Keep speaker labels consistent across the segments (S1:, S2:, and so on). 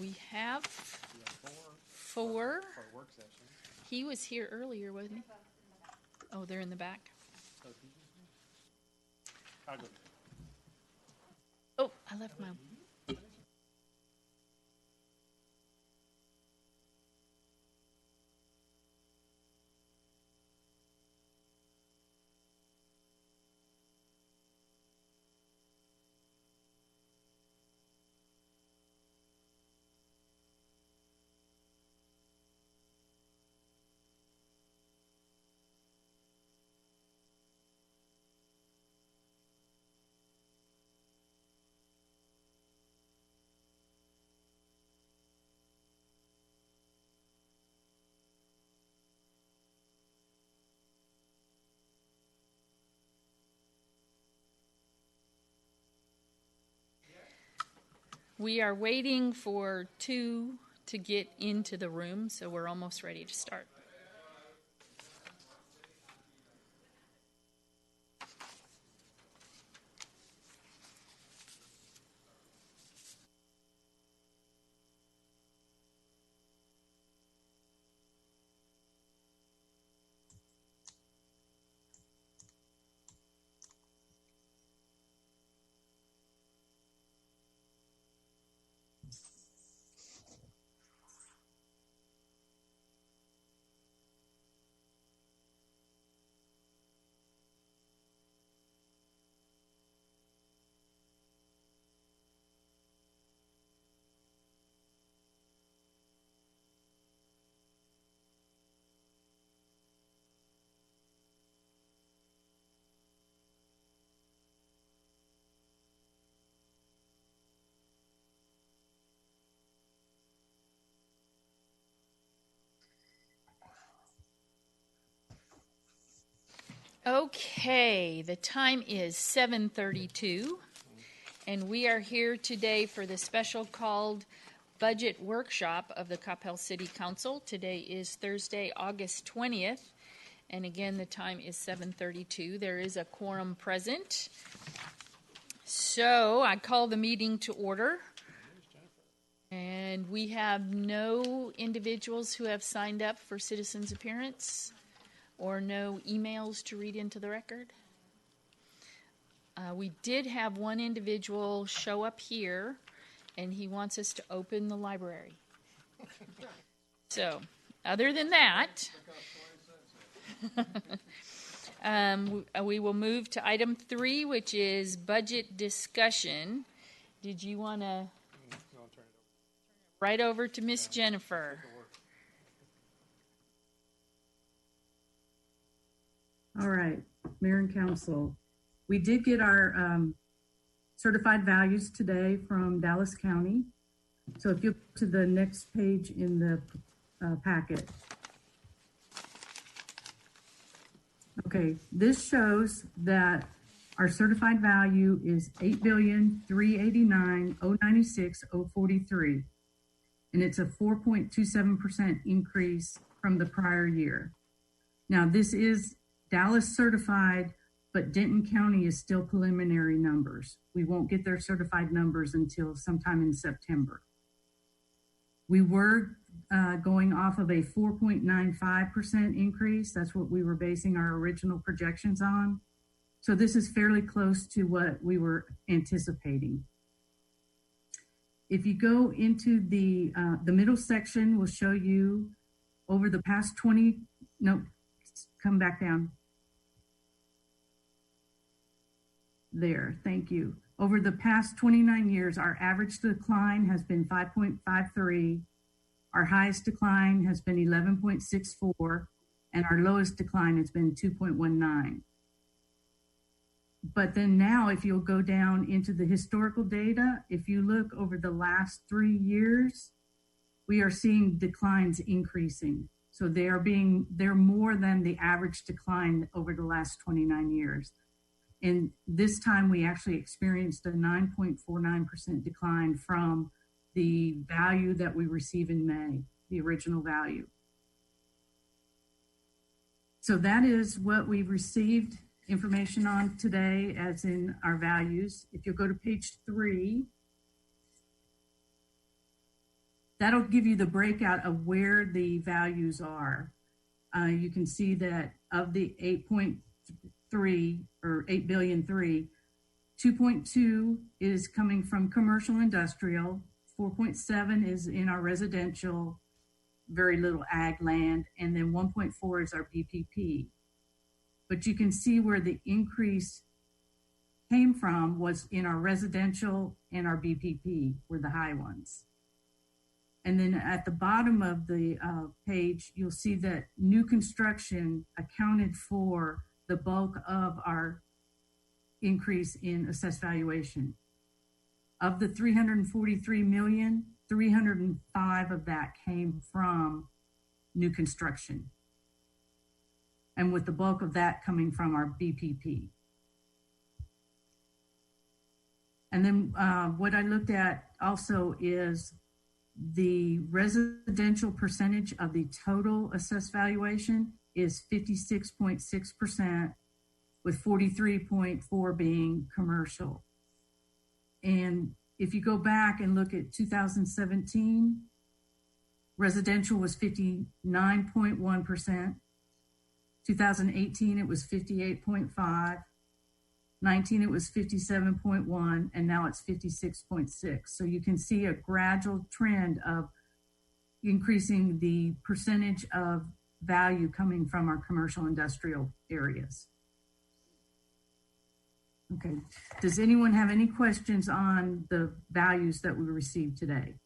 S1: We have four.
S2: For a work session.
S1: He was here earlier, wasn't he? Oh, they're in the back.
S2: I'll go.
S1: Oh, I left my. We are waiting for two to get into the room, so we're almost ready to start. Okay, the time is 7:32, and we are here today for the special called budget workshop of the Coppell City Council. Today is Thursday, August 20th, and again, the time is 7:32. There is a quorum present. So I call the meeting to order. And we have no individuals who have signed up for citizens' appearance or no emails to read into the record. We did have one individual show up here, and he wants us to open the library. So, other than that, we will move to item 3, which is budget discussion. Did you want to right over to Miss Jennifer?
S3: All right, Mayor and Council. We did get our certified values today from Dallas County. So if you go to the next page in the packet. Okay, this shows that our certified value is $8,389,096,043, and it's a 4.27% increase from the prior year. Now, this is Dallas certified, but Denton County is still preliminary numbers. We won't get their certified numbers until sometime in September. We were going off of a 4.95% increase. That's what we were basing our original projections on. So this is fairly close to what we were anticipating. If you go into the middle section, will show you over the past come back down. There, thank you. Over the past 29 years, our average decline has been 5.53. Our highest decline has been 11.64, and our lowest decline has been 2.19. But then now, if you'll go down into the historical data, if you look over the last 3 years, we are seeing declines increasing. So they're more than the average decline over the last 29 years. And this time we actually experienced a 9.49% decline from the value that we receive in May, the original value. So that is what we've received information on today, as in our values. If you'll go to page 3, that'll give you the breakout of where the values are. You can see that of the 8.3 or 8 billion 3, 2.2 is coming from commercial industrial, 4.7 is in our residential, very little ag land, and then 1.4 is our BPP. But you can see where the increase came from was in our residential and our BPP were the high ones. And then at the bottom of the page, you'll see that new construction accounted for the bulk of our increase in assessed valuation. Of the 343 million, 305 of that came from new construction. And with the bulk of that coming from our BPP. And then what I looked at also is the residential percentage of the total assessed valuation is 56.6%, with 43.4 being commercial. And if you go back and look at 2017, residential was 59.1%. 2018, it was 58.5. 19, it was 57.1, and now it's 56.6. So you can see a gradual trend of increasing the percentage of value coming from our commercial industrial areas. Okay, does anyone have any questions on the values that we received today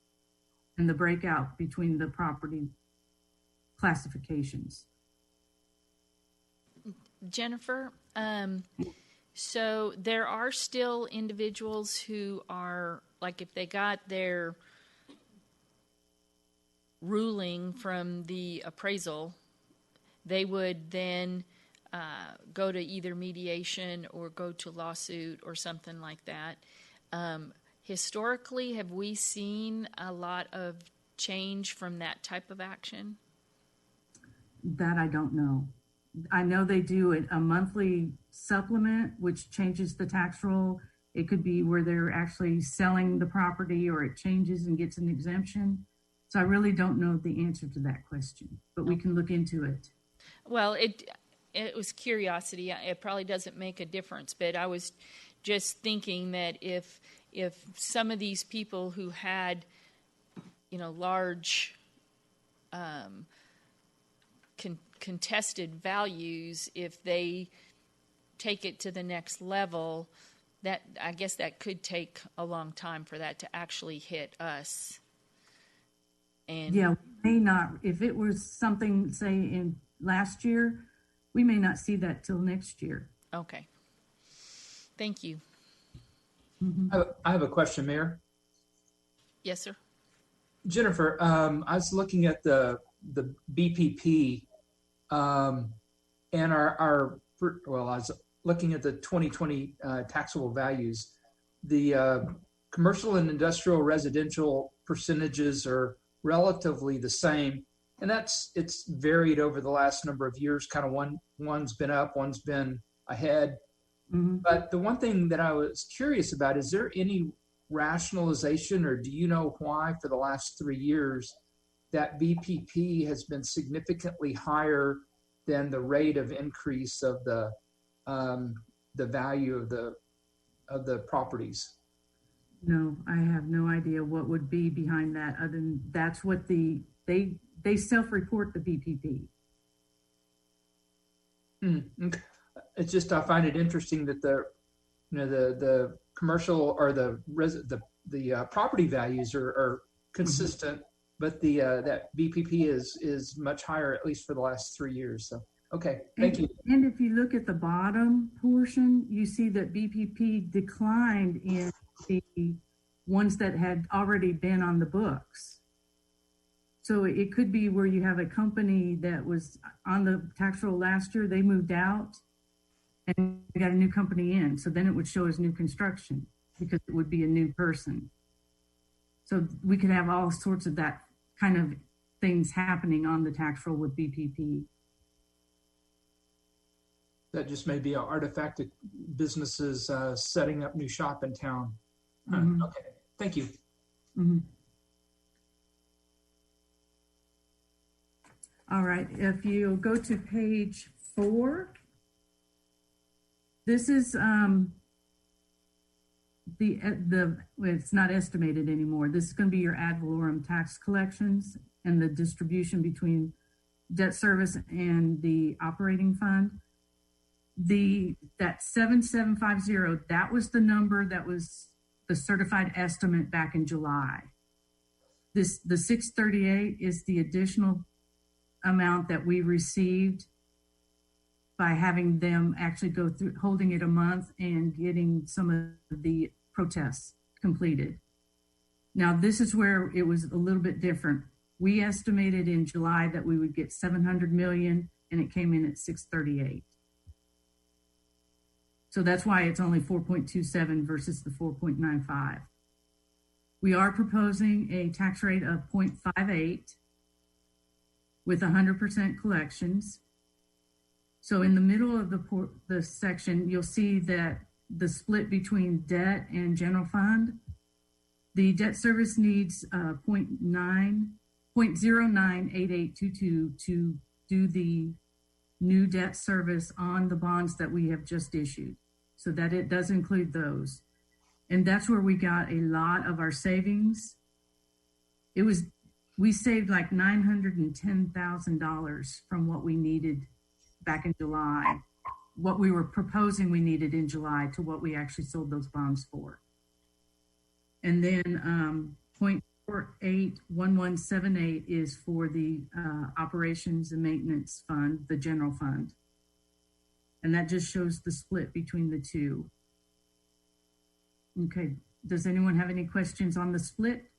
S3: and the breakout between the property classifications?
S1: Jennifer, so there are still individuals who are, like if they got their ruling from the appraisal, they would then go to either mediation or go to lawsuit or something like that. Historically, have we seen a lot of change from that type of action?
S3: That I don't know. I know they do a monthly supplement, which changes the tax roll. It could be where they're actually selling the property or it changes and gets an exemption. So I really don't know the answer to that question, but we can look into it.
S1: Well, it was curiosity. It probably doesn't make a difference, but I was just thinking that if some of these people who had, large contested values, if they take it to the next level, that I guess that could take a long time for that to actually hit us. And
S3: yeah, we may not. If it was something, say, in last year, we may not see that till next year.
S1: Okay. Thank you.
S2: Mm-hmm. I have a question, Mayor.
S1: Yes, sir.
S2: Jennifer, I was looking at the BPP, and I was looking at the 2020 taxable values. The commercial and industrial residential percentages are relatively the same, and it's varied over the last number of years. Kind of one's been up, one's been ahead. Mm-hmm. But the one thing that I was curious about, is there any rationalization, or do you know why for the last 3 years that BPP has been significantly higher than the rate of increase of the value of the properties?
S3: No, I have no idea what would be behind that, other than that's what they self-report the BPP.
S2: Okay. It's just, I find it interesting that the commercial or the property values are consistent, but that BPP is much higher, at least for the last 3 years. So, okay, thank you.
S3: And if you look at the bottom portion, you see that BPP declined in the ones that had already been on the books. So it could be where you have a company that was on the tax roll last year, they moved out and we got a new company in. So then it would show as new construction because it would be a new person. So we could have all sorts of that kind of things happening on the tax roll with BPP.
S2: That just may be an artifact of businesses setting up new shop in town.
S3: Mm-hmm.
S2: Okay, thank you.
S3: Mm-hmm. All right, if you go to page 4, this is well, it's not estimated anymore. This is going to be your ad valorem tax collections and the distribution between debt service and the operating fund. That 7750, that was the number that was the certified estimate back in July. The 638 is the additional amount that we received by having them actually go through holding it a month and getting some of the protests completed. Now, this is where it was a little bit different. We estimated in July that we would get 700 million and it came in at 638. So that's why it's only 4.27 versus the 4.95. We are proposing a tax rate of 0.58 with 100% collections. So in the middle of the section, you'll see that the split between debt and general fund, the debt service needs 0.098822 to do the new debt service on the bonds that we have just issued. So that it does include those. And that's where we got a lot of our savings. We saved like $910,000 from what we needed back in July, what we were proposing we needed in July to what we actually sold those bonds for. And then 0.481178 is for the operations and maintenance fund, the general fund. And that just shows the split between the two. Okay, does anyone have any questions on the split?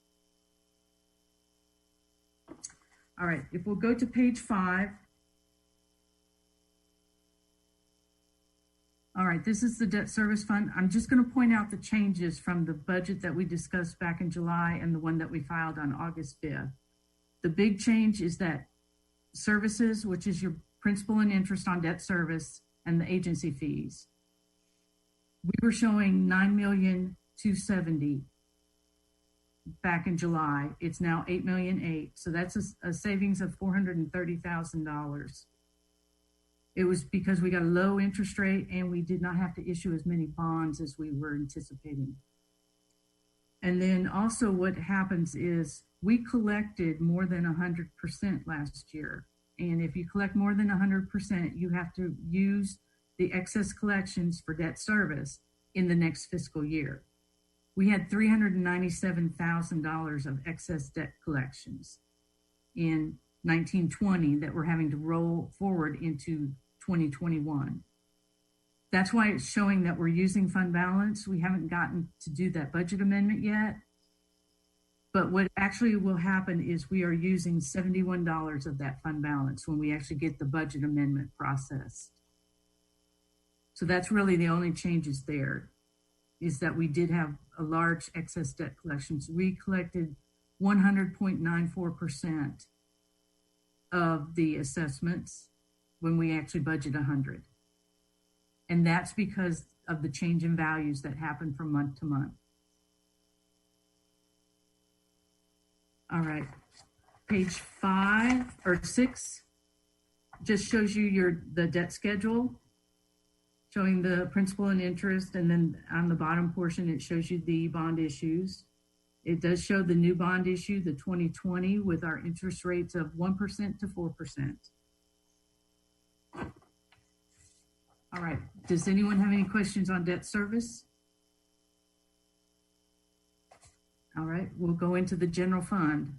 S3: All right, if we'll go to page 5. All right, this is the debt service fund. I'm just going to point out the changes from the budget that we discussed back in July and the one that we filed on August 5th. The big change is that services, which is your principal and interest on debt service and the agency fees. We were showing $9,270,000 back in July. It's now $8,008,000. So that's a savings of $430,000. It was because we got a low interest rate and we did not have to issue as many bonds as we were anticipating. And then also what happens is we collected more than 100% last year. And if you collect more than 100%, you have to use the excess collections for debt service in the next fiscal year. We had $397,000 of excess debt collections in 1920 that we're having to roll forward into 2021. That's why it's showing that we're using fund balance. We haven't gotten to do that budget amendment yet. But what actually will happen is we are using $71 of that fund balance when we actually get the budget amendment processed. So that's really the only changes there, is that we did have a large excess debt collections. We collected 100.94% of the assessments when we actually budget 100. And that's because of the change in values that happen from month to month. All right, page 5 or 6 just shows you the debt schedule, showing the principal and interest, and then on the bottom portion it shows you the bond issues. It does show the new bond issue, the 2020, with our interest rates of 1% to 4%. All right, does anyone have any questions on debt service? All right, we'll go into the general fund.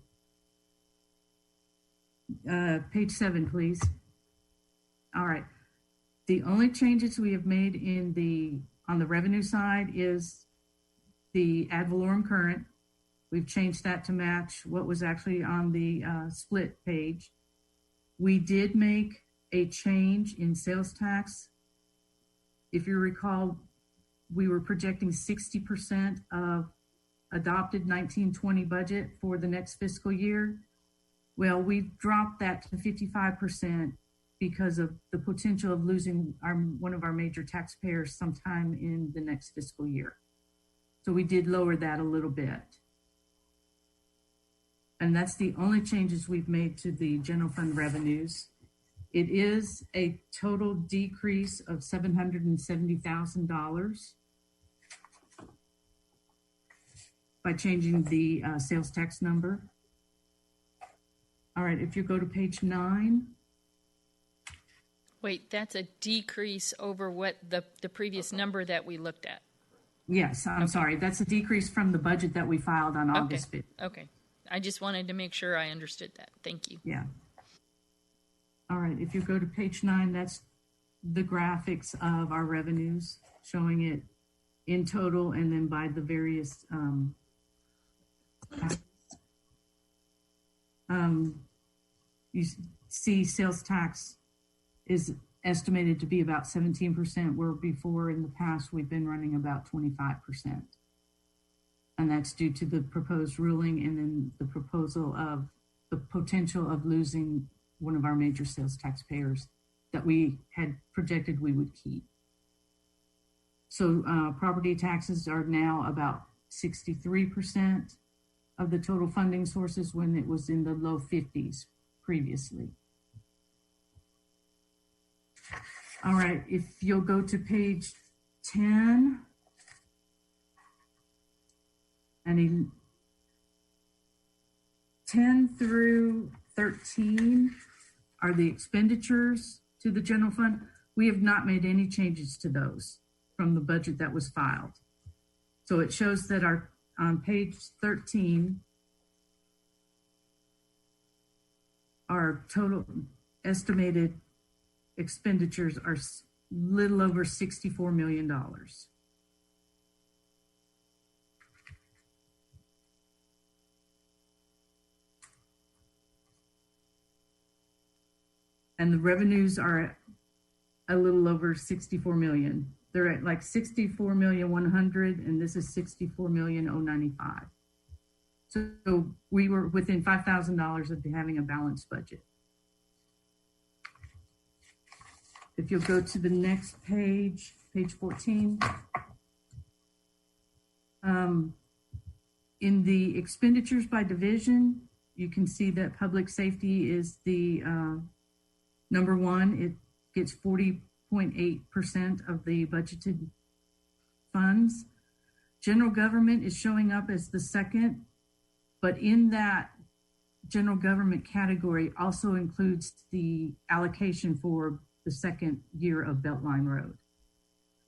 S3: Page 7, please. All right, the only changes we have made on the revenue side is the ad valorem current. We've changed that to match what was actually on the split page. We did make a change in sales tax. If you recall, we were projecting 60% of adopted 1920 budget for the next fiscal year. Well, we've dropped that to 55% because of the potential of losing one of our major taxpayers sometime in the next fiscal year. So we did lower that a little bit. And that's the only changes we've made to the general fund revenues. It is a total decrease of $770,000 by changing the sales tax number. All right, if you go to page 9.
S1: Wait, that's a decrease over what the previous number that we looked at.
S3: Yes, I'm sorry. That's a decrease from the budget that we filed on August 5th.
S1: Okay. I just wanted to make sure I understood that. Thank you.
S3: Yeah. All right, if you go to page 9, that's the graphics of our revenues, showing it in total and then by the various you see sales tax is estimated to be about 17%, where before in the past we've been running about 25%. And that's due to the proposed ruling and then the proposal of the potential of losing one of our major sales taxpayers that we had projected we would keep. So property taxes are now about 63% of the total funding sources when it was in the low 50s previously. All right, if you'll go to page 10, and 10 through 13 are the expenditures to the general fund. We have not made any changes to those from the budget that was filed. So it shows that on page 13, our total estimated expenditures are little over $64 million. And the revenues are a little over 64 million. They're at like 64,100,000, and this is 64,095,000. So we were within $5,000 of having a balanced budget. If you'll go to the next page, page 14. In the expenditures by division, you can see that public safety is the number one. It gets 40.8% of the budgeted funds. General government is showing up as the second, but in that general government category also includes the allocation for the second year of Beltline Road.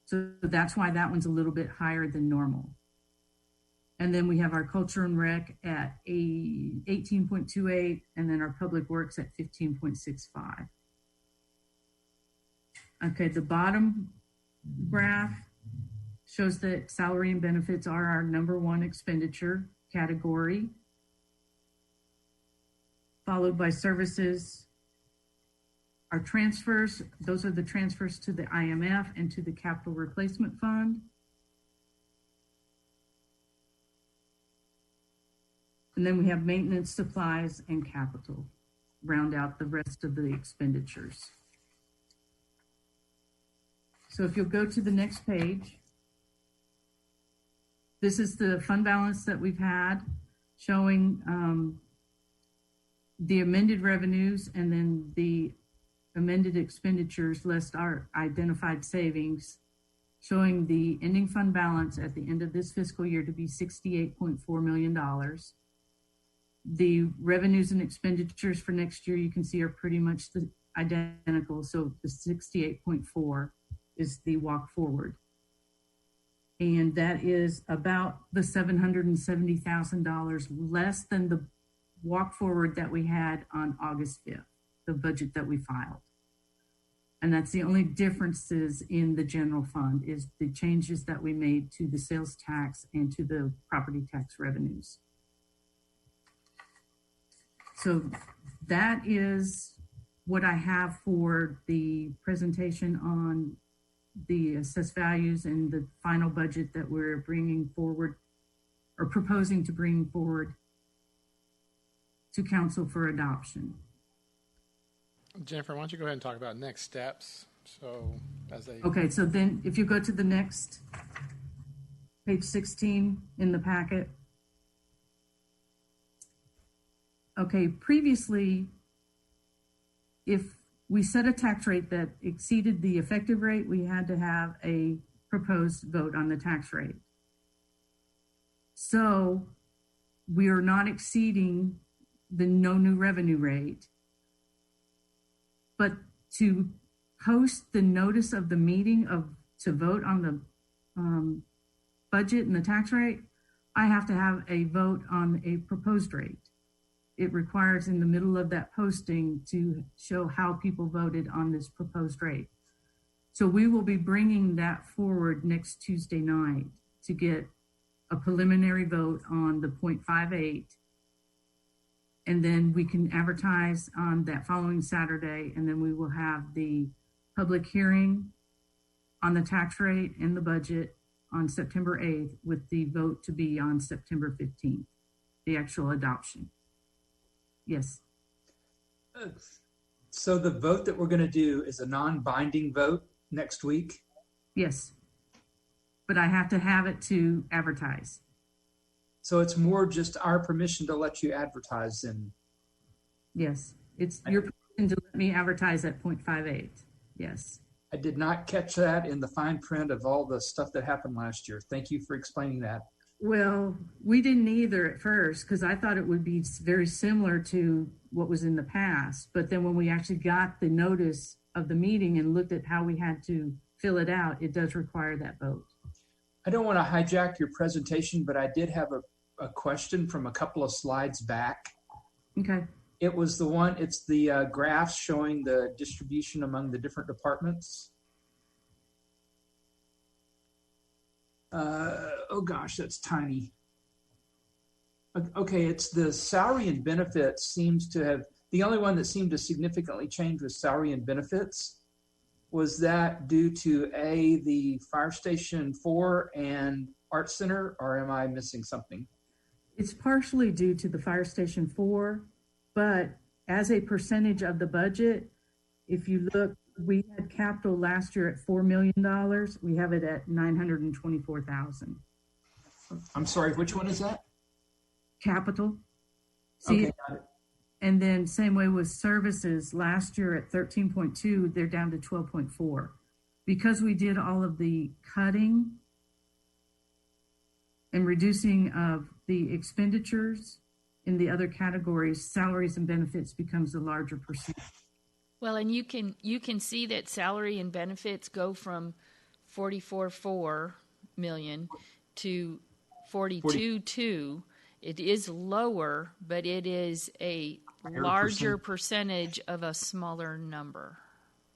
S3: So that's why that one's a little bit higher than normal. And then we have our culture and rec at 18.28, and then our public works at 15.65. Okay, the bottom graph shows that salary and benefits are our number one expenditure category, followed by services. Our transfers, those are the transfers to the IMF and to the Capital Replacement Fund. And then we have maintenance, supplies, and capital, round out the rest of the expenditures. So if you'll go to the next page, this is the fund balance that we've had, showing the amended revenues and then the amended expenditures less our identified savings, showing the ending fund balance at the end of this fiscal year to be $68.4 million. The revenues and expenditures for next year, you can see, are pretty much identical. So the 68.4 is the walk forward. And that is about the $770,000 less than the walk forward that we had on August 5th, the budget that we filed. And that's the only differences in the general fund is the changes that we made to the sales tax and to the property tax revenues. So that is what I have for the presentation on the assessed values and the final budget that we're bringing forward or proposing to bring forward to council for adoption.
S4: Jennifer, why don't you go ahead and talk about next steps?
S3: Okay, so then if you go to the next page 16 in the packet, Okay, previously, if we set a tax rate that exceeded the effective rate, we had to have a proposed vote on the tax rate. So we are not exceeding the no new revenue rate. But to post the notice of the meeting to vote on the budget and the tax rate, I have to have a vote on a proposed rate. It requires in the middle of that posting to show how people voted on this proposed rate. So we will be bringing that forward next Tuesday night to get a preliminary vote on the 0.58. And then we can advertise on that following Saturday, and then we will have the public hearing on the tax rate and the budget on September 8th, with the vote to be on September 15th, the actual adoption. Yes.
S2: So the vote that we're going to do is a non-binding vote next week?
S3: Yes. But I have to have it to advertise.
S2: So it's more just our permission to let you advertise in.
S3: Yes. It's your permission to let me advertise at 0.58. Yes.
S2: I did not catch that in the fine print of all the stuff that happened last year. Thank you for explaining that.
S3: Well, we didn't either at first, because I thought it would be very similar to what was in the past. But then when we actually got the notice of the meeting and looked at how we had to fill it out, it does require that vote.
S2: I don't want to hijack your presentation, but I did have a question from a couple of slides back.
S3: Okay.
S2: It was the one, it's the graphs showing the distribution among the different departments. Oh gosh, that's tiny. Okay, it's the salary and benefits seems to have, the only one that seemed to significantly change was salary and benefits. Was that due to the Fire Station 4 and Art Center, or am I missing something?
S3: It's partially due to the Fire Station 4, but as a percentage of the budget, if you look, we had capital last year at $4 million. We have it at $924,000.
S2: I'm sorry, which one is that?
S3: Capital. See,
S2: Okay, got it.
S3: and then same way with services. Last year at 13.2, they're down to 12.4. Because we did all of the cutting and reducing of the expenditures in the other categories, salaries and benefits becomes a larger percent.
S1: Well, and you can see that salary and benefits go from 44.4 million to 42.2. It is lower, but it is a larger percentage of a smaller number.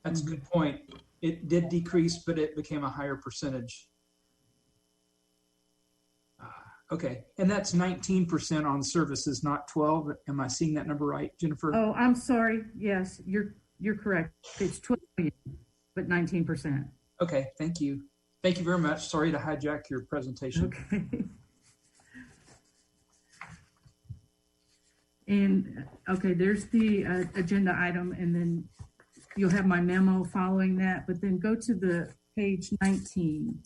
S2: That's a good point. It did decrease, but it became a higher percentage. Okay, and that's 19% on services, not 12. Am I seeing that number right, Jennifer?
S3: Oh, I'm sorry. Yes, you're correct. It's 12 million, but 19%.
S2: Okay, thank you. Thank you very much. Sorry to hijack your presentation.
S3: Okay. And okay, there's the agenda item, and then you'll have my memo following that, but then go to the page 19.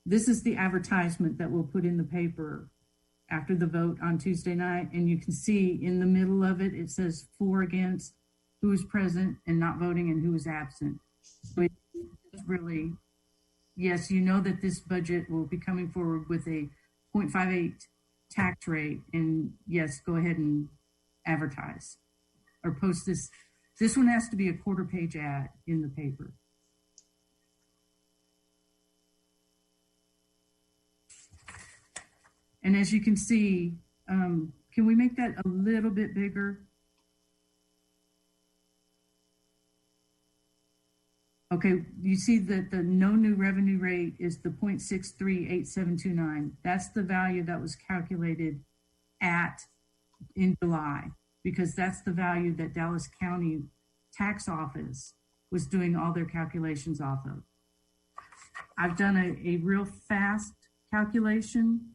S3: This is the advertisement that we'll put in the paper after the vote on Tuesday night. And you can see in the middle of it, it says for, against, who is present and not voting, and who is absent. So it's really, yes, you know that this budget will be coming forward with a 0.58 tax rate. And yes, go ahead and advertise or post this. This one has to be a quarter-page ad in the paper. And as you can see, can we make that a little bit bigger? Okay, you see that the no new revenue rate is the 0.638729. That's the value that was calculated in July, because that's the value that Dallas County Tax Office was doing all their calculations off of. I've done a real fast calculation.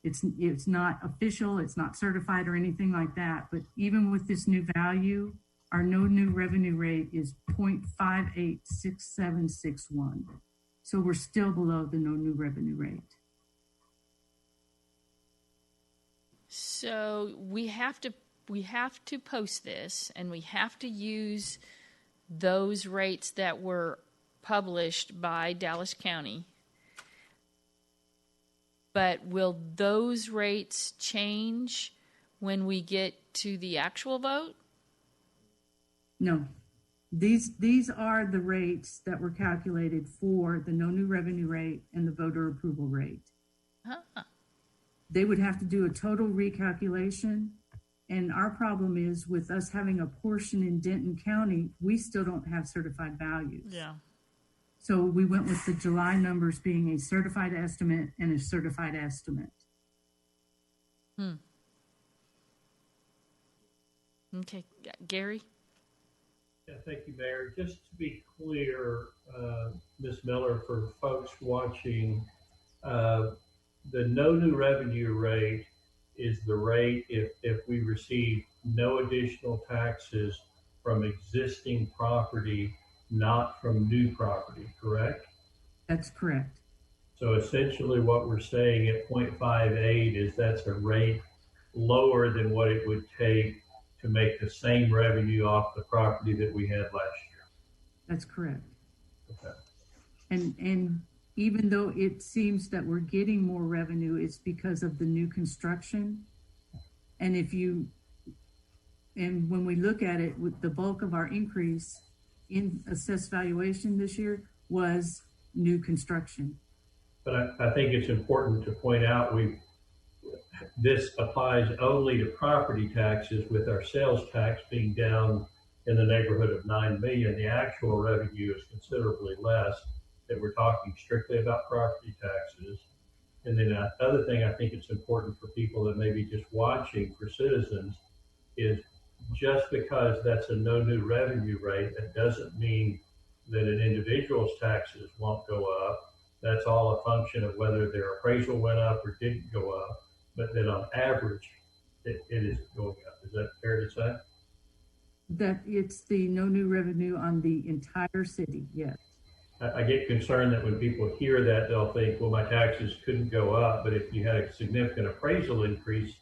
S3: It's not official, it's not certified or anything like that, but even with this new value, our no new revenue rate is 0.586761. So we're still below the no new revenue rate.
S1: So we have to post this, and we have to use those rates that were published by Dallas County. But will those rates change when we get to the actual vote?
S3: No. These are the rates that were calculated for the no new revenue rate and the voter approval rate.
S1: Huh.
S3: They would have to do a total recalculation. And our problem is with us having a portion in Denton County, we still don't have certified values.
S1: Yeah.
S3: So we went with the July numbers being a certified estimate and a certified estimate.
S1: Okay, Gary?
S5: Yeah, thank you, Mayor. Just to be clear, Ms. Miller, for folks watching, the no new revenue rate is the rate if we receive no additional taxes from existing property, not from new property, correct?
S3: That's correct.
S5: So essentially what we're saying at 0.58 is that's a rate lower than what it would take to make the same revenue off the property that we had last year.
S3: That's correct.
S5: Okay.
S3: And even though it seems that we're getting more revenue, it's because of the new construction. And when we look at it, with the bulk of our increase in assessed valuation this year was new construction.
S5: But I think it's important to point out this applies only to property taxes, with our sales tax being down in the neighborhood of 9 million. The actual revenue is considerably less, that we're talking strictly about property taxes. And then the other thing I think it's important for people that may be just watching, for citizens, is just because that's a no new revenue rate, that doesn't mean that an individual's taxes won't go up. That's all a function of whether their appraisal went up or didn't go up, but that on average, it is going up. Is that fair to say?
S3: That it's the no new revenue on the entire city, yes.
S5: I get concerned that when people hear that, they'll think, well, my taxes couldn't go up, but if you had a significant appraisal increase,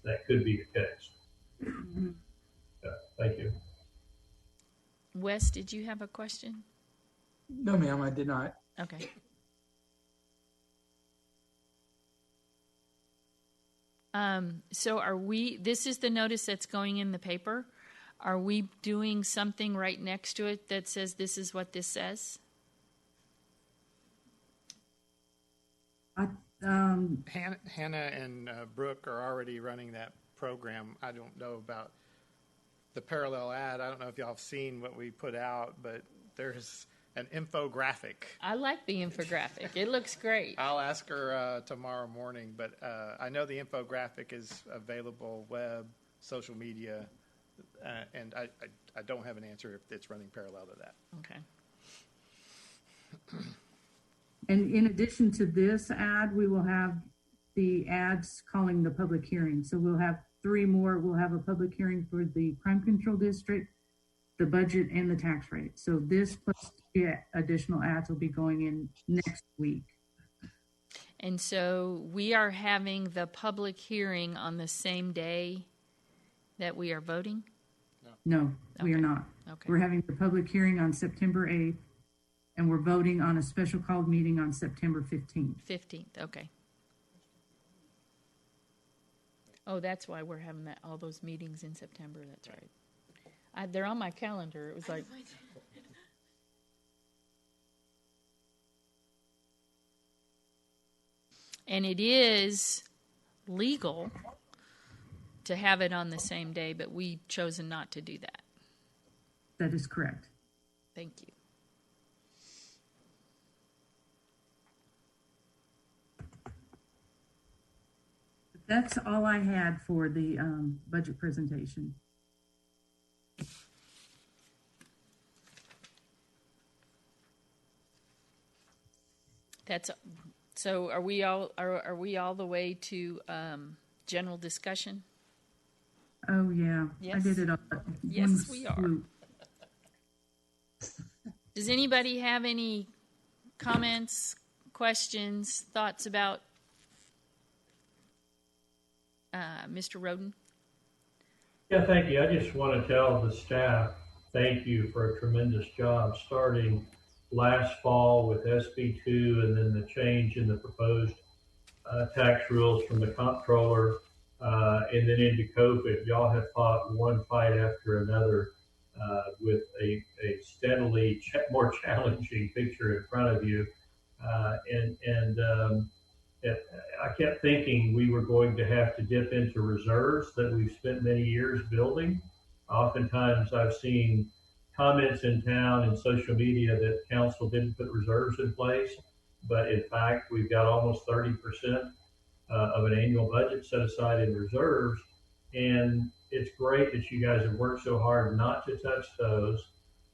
S5: that could be the case. Thank you.
S1: Wes, did you have a question?
S2: No, ma'am, I did not.
S1: Okay. So this is the notice that's going in the paper. Are we doing something right next to it that says this is what this says?
S4: Hannah and Brooke are already running that program. I don't know about the parallel ad. I don't know if y'all have seen what we put out, but there's an infographic.
S1: I like the infographic. It looks great.
S4: I'll ask her tomorrow morning, but I know the infographic is available web, social media, and I don't have an answer if it's running parallel to that.
S1: Okay.
S3: And in addition to this ad, we will have the ads calling the public hearing. So we'll have 3 more. We'll have a public hearing for the crime control district, the budget, and the tax rate. So this plus 3 additional ads will be going in next week.
S1: And so we are having the public hearing on the same day that we are voting?
S3: No, we are
S1: Okay.
S3: not.
S1: Okay.
S3: We're having the public hearing on September 8th, and we're voting on a special called meeting on September 15th.
S1: 15th, okay. Oh, that's why we're having all those meetings in September, that's right. They're on my calendar. It was like, and it is legal to have it on the same day, but we've chosen not to do that.
S3: That is correct.
S1: Thank you.
S3: That's all I had for the budget presentation.
S1: So are we all the way to general discussion?
S3: Oh, yeah. I
S1: Yes.
S3: did it all.
S1: Yes,
S3: one
S1: we are.
S3: swoop.
S1: Does anybody have any comments, questions, thoughts about Mr. Roden?
S5: Yeah, thank you. I just want to tell the staff, thank you for a tremendous job starting last fall with SB2 and then the change in the proposed tax rules from the comptroller and then into COVID. Y'all have fought one fight after another with a steadily more challenging picture in front of you. I kept thinking we were going to have to dip into reserves that we've spent many years building. Oftentimes I've seen comments in town and social media that council didn't put reserves in place, but in fact, we've got almost 30% of an annual budget set aside in reserves. And it's great that you guys have worked so hard not to touch those.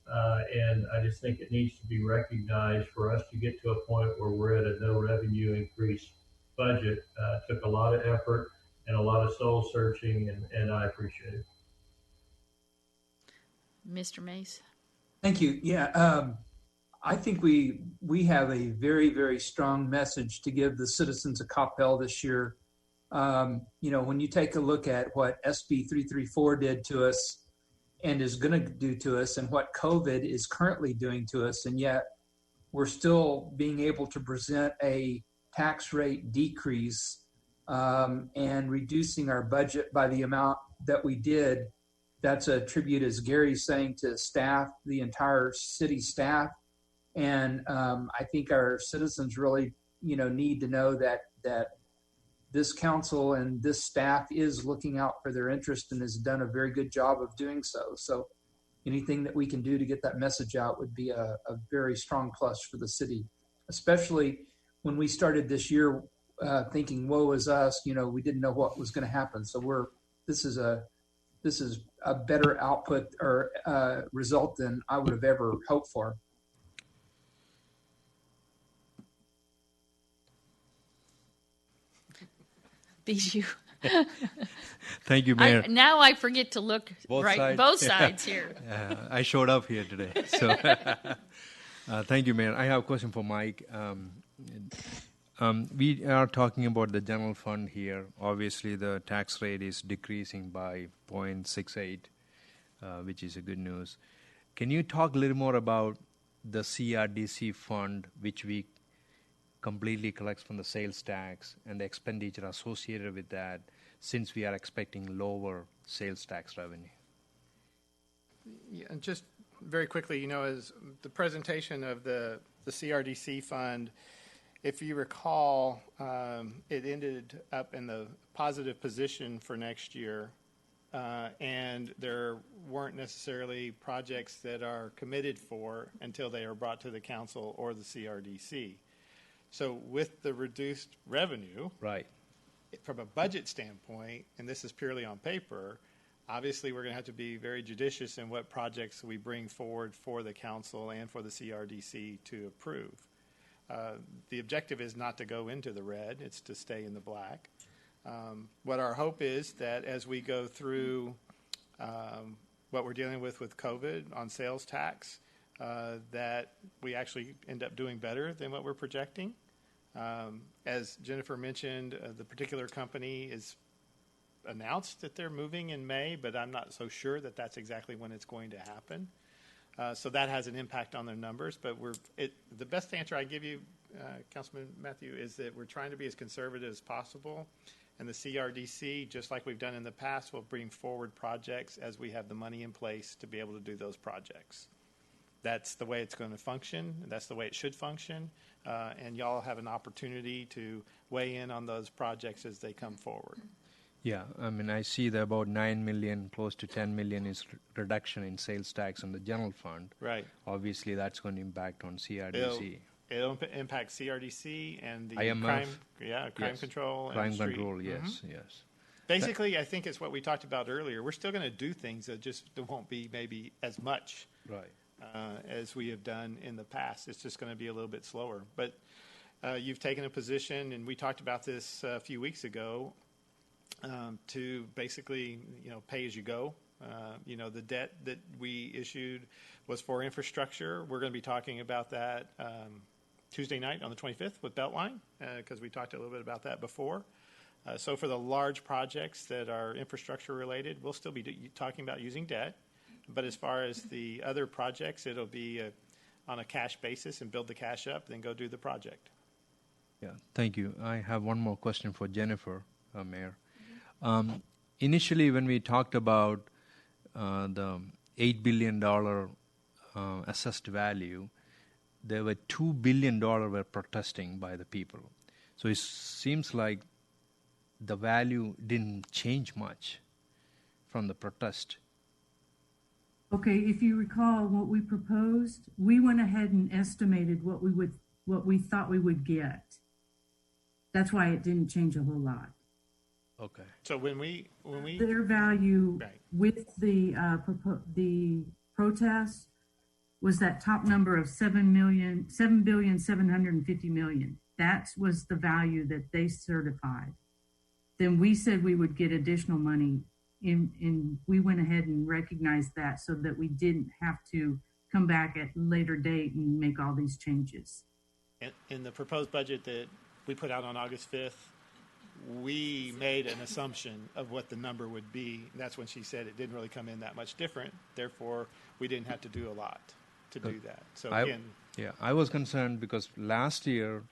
S5: And I just think it needs to be recognized for us to get to a point where we're at a no revenue increase budget. Took a lot of effort and a lot of soul searching, and I appreciate it.
S1: Mr. Mace?
S2: Thank you. Yeah, I think we have a very, very strong message to give the citizens of Coppell this year. When you take a look at what SB 334 did to us and is going to do to us and what COVID is currently doing to us, and yet we're still being able to present a tax rate decrease and reducing our budget by the amount that we did. That's a tribute, as Gary's saying, to staff, the entire city staff. And I think our citizens really, need to know that this council and this staff is looking out for their interest and has done a very good job of doing so. So anything that we can do to get that message out would be a very strong plus for the city, especially when we started this year thinking, woe is us, we didn't know what was going to happen. So this is a better output or result than I would have ever hoped for.
S1: Bijou.
S6: Thank you, Mayor.
S1: Now I forget to look both sides here.
S6: I showed up here today. So thank you, Mayor. I have a question for Mike. We are talking about the general fund here. Obviously, the tax rate is decreasing by 0.68, which is a good news. Can you talk a little more about the CRDC fund, which we completely collects from the sales tax and the expenditure associated with that, since we are expecting lower sales tax revenue?
S4: Yeah, and just very quickly, as the presentation of the CRDC fund, if you recall, it ended up in the positive position for next year, and there weren't necessarily projects that are committed for until they are brought to the council or the CRDC. So with the reduced revenue,
S6: right,
S4: from a budget standpoint, and this is purely on paper, obviously we're going to have to be very judicious in what projects we bring forward for the council and for the CRDC to approve. The objective is not to go into the red, it's to stay in the black. What our hope is that as we go through what we're dealing with COVID on sales tax, that we actually end up doing better than what we're projecting. As Jennifer mentioned, the particular company is announced that they're moving in May, but I'm not so sure that that's exactly when it's going to happen. So that has an impact on their numbers. But the best answer I give you, Councilman Matthew, is that we're trying to be as conservative as possible. And the CRDC, just like we've done in the past, will bring forward projects as we have the money in place to be able to do those projects. That's the way it's going to function. That's the way it should function. And y'all have an opportunity to weigh in on those projects as they come forward.
S6: Yeah, I see that about 9 million, close to 10 million is reduction in sales tax on the general fund.
S4: Right.
S6: Obviously, that's going to impact on CRDC.
S4: It'll impact CRDC and the
S6: IMF.
S4: crime
S6: Yes.
S4: control.
S6: Crime
S4: and street.
S6: control, yes, yes.
S4: Basically, I think it's what we talked about earlier. We're still going to do things that just won't be maybe as much.
S6: Right.
S4: As we have done in the past. It's just going to be a little bit slower. But you've taken a position, and we talked about this a few weeks ago, to basically, pay as you go. The debt that we issued was for infrastructure. We're going to be talking about that Tuesday night on the 25th with Beltline, because we talked a little bit about that before. So for the large projects that are infrastructure related, we'll still be talking about using debt. But as far as the other projects, it'll be on a cash basis and build the cash up, then go do the project.
S6: Yeah, thank you. I have one more question for Jennifer, Mayor. Initially, when we talked about the $8 billion assessed value, there were $2 billion were protesting by the people. So it seems like the value didn't change much from the protest.
S3: Okay, if you recall what we proposed, we went ahead and estimated what we thought we would get. That's why it didn't change a whole lot.
S6: Okay.
S4: So when we
S3: Their value
S4: Right.
S3: with the protest was that top number of $7,750,000,000. That was the value that they certified. Then we said we would get additional money, and we went ahead and recognized that so that we didn't have to come back at a later date and make all these changes.
S4: in the proposed budget that we put out on August 5th, we made an assumption of what the number would be. And that's when she said it didn't really come in that much different. Therefore, we didn't have to do a lot to do that. So again,
S6: I was concerned because last year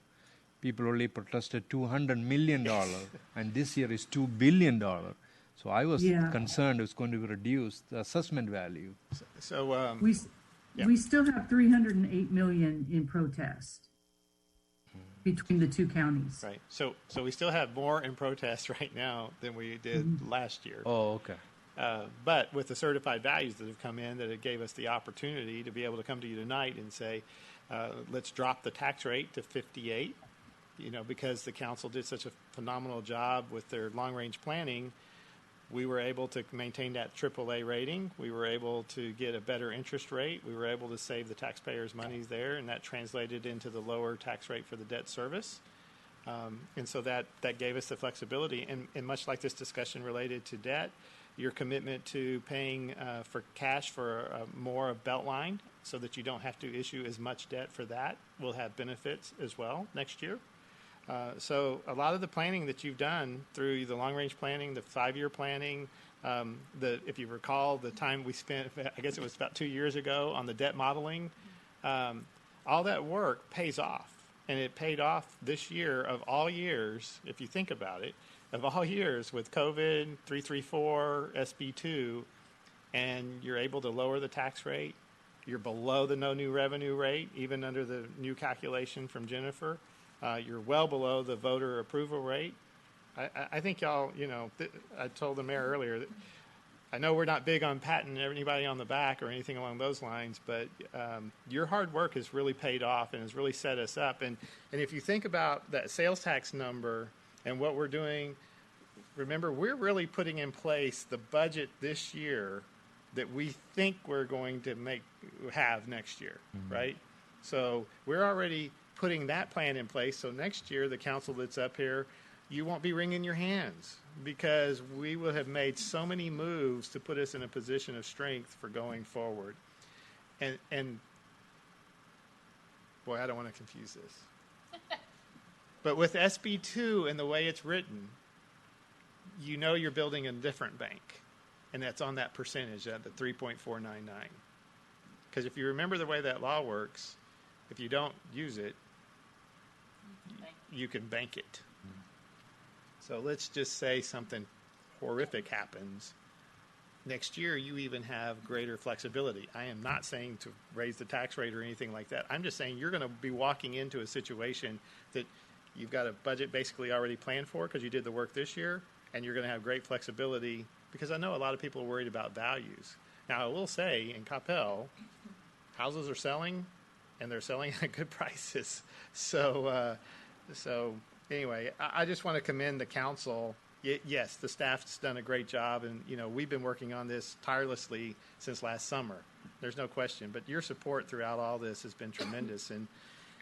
S6: people only protested $200 million, and this year is $2 billion. So I was concerned it's going to reduce the assessment value.
S4: so
S3: We still have 308 million in protest between the two counties.
S4: right. So we still have more in protest right now than we did last year.
S6: Oh, okay.
S4: But with the certified values that have come in, that it gave us the opportunity to be able to come to you tonight and say, let's drop the tax rate to 58. Because the council did such a phenomenal job with their long-range planning, we were able to maintain that AAA rating. We were able to get a better interest rate. We were able to save the taxpayers' money there, and that translated into the lower tax rate for the debt service. And so that gave us the flexibility. And much like this discussion related to debt, your commitment to paying for cash for more of Beltline so that you don't have to issue as much debt for that will have benefits as well next year. So a lot of the planning that you've done through the long-range planning, the 5-year planning, if you recall the time we spent, I guess it was about 2 years ago on the debt modeling, all that work pays off. And it paid off this year of all years, if you think about it, of all years with COVID, 334, SB2, and you're able to lower the tax rate. You're below the no new revenue rate, even under the new calculation from Jennifer. You're well below the voter approval rate. I think y'all, I told the mayor earlier that I know we're not big on patting anybody on the back or anything along those lines, but your hard work has really paid off and has really set us up. And if you think about that sales tax number and what we're doing, remember, we're really putting in place the budget this year that we think we're going to have next year, right? So we're already putting that plan in place. So next year, the council that's up here, you won't be wringing your hands because we will have made so many moves to put us in a position of strength for going forward. And boy, I don't want to confuse this. But with SB2 and the way it's written, you're building a different bank. And that's on that percentage at the 3.499. Because if you remember the way that law works, if you don't use it, you can bank it. So let's just say something horrific happens. Next year, you even have greater flexibility. I am not saying to raise the tax rate or anything like that. I'm just saying you're going to be walking into a situation that you've got a budget basically already planned for because you did the work this year, and you're going to have great flexibility because I know a lot of people are worried about values. Now, I will say in Coppell, houses are selling, and they're selling at good prices. So anyway, I just want to commend the council. Yes, the staff's done a great job, and we've been working on this tirelessly since last summer. There's no question. But your support throughout all this has been tremendous. And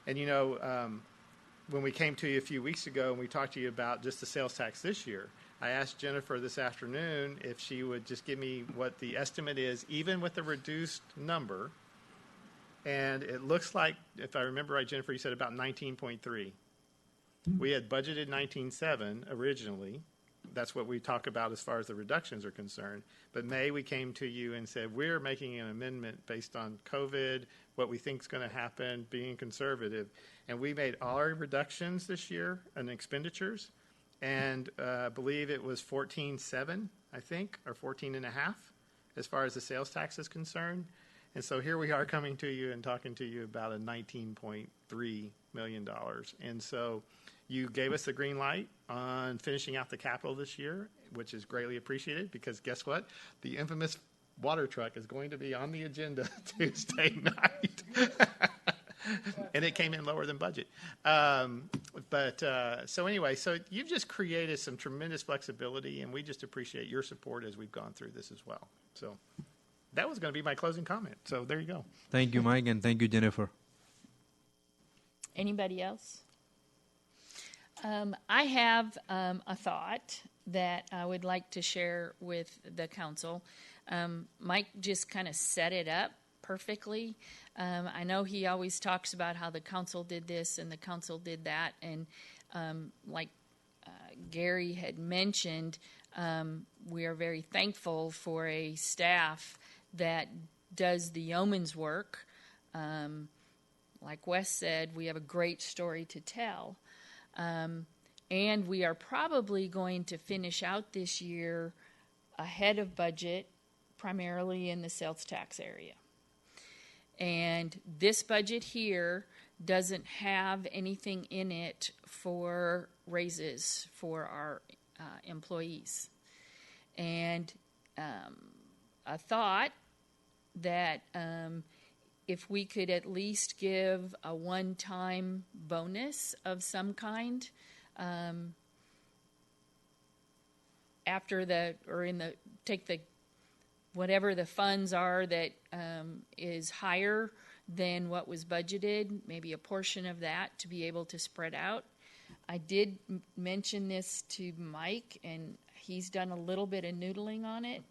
S4: when we came to you a few weeks ago and we talked to you about just the sales tax this year, I asked Jennifer this afternoon if she would just give me what the estimate is, even with the reduced number. And it looks like, if I remember right, Jennifer, you said about 19.3. We had budgeted 19.7 originally. That's what we talk about as far as the reductions are concerned. But May, we came to you and said, we're making an amendment based on COVID, what we think is going to happen, being conservative. And we made all our reductions this year in expenditures. And I believe it was 14.7, I think, or 14.5 as far as the sales tax is concerned. And so here we are coming to you and talking to you about a $19.3 million. And so you gave us the green light on finishing out the capital this year, which is greatly appreciated because guess what? The infamous water truck is going to be on the agenda Tuesday night. And it came in lower than budget. So anyway, so you've just created some tremendous flexibility, and we just appreciate your support as we've gone through this as well. So that was going to be my closing comment. So there you go.
S6: Thank you, Mike, and thank you, Jennifer.
S1: Anybody else? I have a thought that I would like to share with the council. Mike just kind of set it up perfectly. I know he always talks about how the council did this and the council did that, and like Gary had mentioned, we are very thankful for a staff that does the yeoman's work. Like Wes said, we have a great story to tell. And we are probably going to finish out this year ahead of budget, primarily in the sales tax area. And this budget here doesn't have anything in it for raises for our employees. And a thought that if we could at least give a one-time bonus of some kind after the, or in the, take the, whatever the funds are that is higher than what was budgeted, maybe a portion of that to be able to spread out. I did mention this to Mike, and he's done a little bit of noodling on it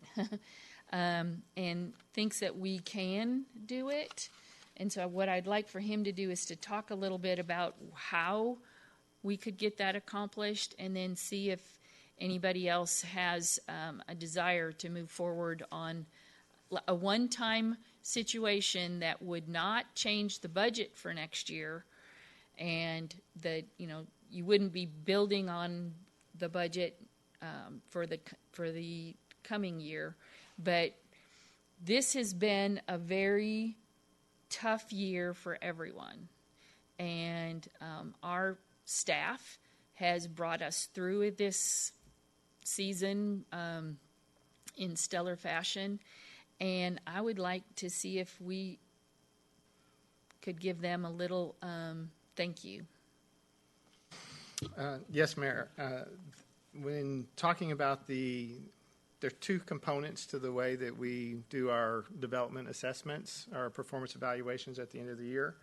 S1: and thinks that we can do it. And so what I'd like for him to do is to talk a little bit about how we could get that accomplished, and then see if anybody else has a desire to move forward on a one-time situation that would not change the budget for next year, and that, you know, you wouldn't be building on the budget for the coming year. But this has been a very tough year for everyone, and our staff has brought us through this season in stellar fashion, and I would like to see if we could give them a little thank you.
S4: Yes, Mayor. When talking about there are two components to the way that we do our development assessments, our performance evaluations at the end of the year.